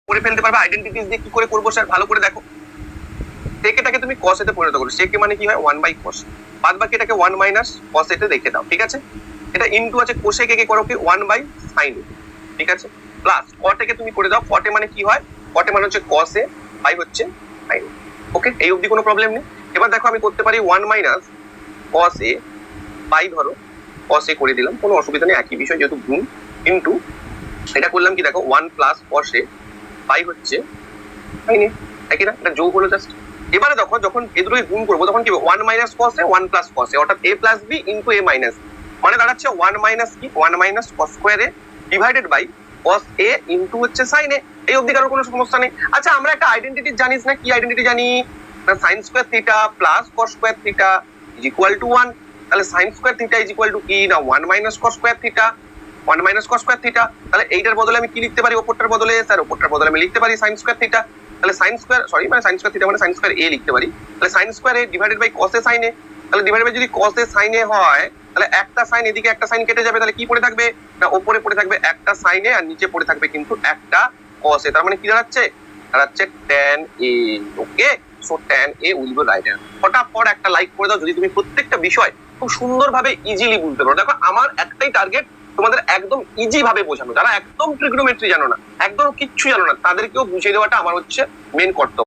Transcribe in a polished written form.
করে ফেলতে পারবে। আইডেন্টিটিস দিয়ে কি করে করবো স্যার, ভালো করে দেখো। সেকেটাকে তুমি কস এতে পরিণত করো, সেকে মানে কি হয় 1/cos, বাদ বাকি এটাকে 1 - cos এতে রেখে দাও, ঠিক আছে। এটা ইনটু আছে কোসেকে কে করো কি 1/sin, ঠিক আছে, প্লাস কটেকে তুমি করে দাও, কটে মানে কি হয়, কটে মানে হচ্ছে cos এ বাই হচ্ছে sin। ওকে, এই অবধি কোনো প্রবলেম নেই। এবার দেখো আমি করতে পারি 1 - cos এ বাই ধরো cos এ করে দিলাম, কোনো অসুবিধা নেই, একই বিষয় যেহেতু গুণ, ইনটু এটা করলাম কি দেখো 1 + cos এ বাই হচ্ছে sin এ, একই না, এটা যোগ হলো জাস্ট। এবারে দেখো যখন এ দুটোকে গুণ করবো তখন কি হবে 1 - cos এ 1 + cos এ, অর্থাৎ a + b ইনটু a - মানে দাঁড়াচ্ছে 1 - কি 1 - cos square a divided by cos a into হচ্ছে sin a। এই অবধি কারোর কোনো সমস্যা নেই। আচ্ছা আমরা একটা আইডেন্টিটি জানিস না, কি আইডেন্টিটি জানি না, sin square theta plus cos square theta is equal to 1। তাহলে sin square theta is equal to কি না 1 - cos square theta, 1 - cos square theta. তাহলে এইটার বদলে আমি কি লিখতে পারি, ওপরটার বদলে স্যার, ওপরটার বদলে আমি লিখতে পারি sin স্কয়ার থিটা। তাহলে sin স্কয়ার সরি মানে sin স্কয়ার থিটা মানে sin স্কয়ার a লিখতে পারি। তাহলে sin square a divided by cos a sin a। তাহলে ডিভাইডেড বাই যদি cos a sin a হয় তাহলে একটা সাইন এদিকে একটা সাইন কেটে যাবে, তাহলে কি পড়ে থাকবে না ওপরে পড়ে থাকবে একটা সাইন এ আর নিচে পড়ে থাকবে কিন্তু একটা cos a। তার মানে কি দাঁড়াচ্ছে, দাঁড়াচ্ছে tan a। Okay, so tan a will be right answer. ফটাফট একটা লাইক করে দাও যদি তুমি প্রত্যেকটা বিষয় খুব সুন্দরভাবে ইজিলি বুঝতে পারো। দেখো আমার একটাই টার্গেট তোমাদের একদম ইজি ভাবে বোঝানো, যারা একদম ট্রিগনোমেট্রি জানো না, একদম কিচ্ছু জানো না, তাদেরকেও বুঝিয়ে দেওয়াটা আমার হচ্ছে মেন কর্তব্য।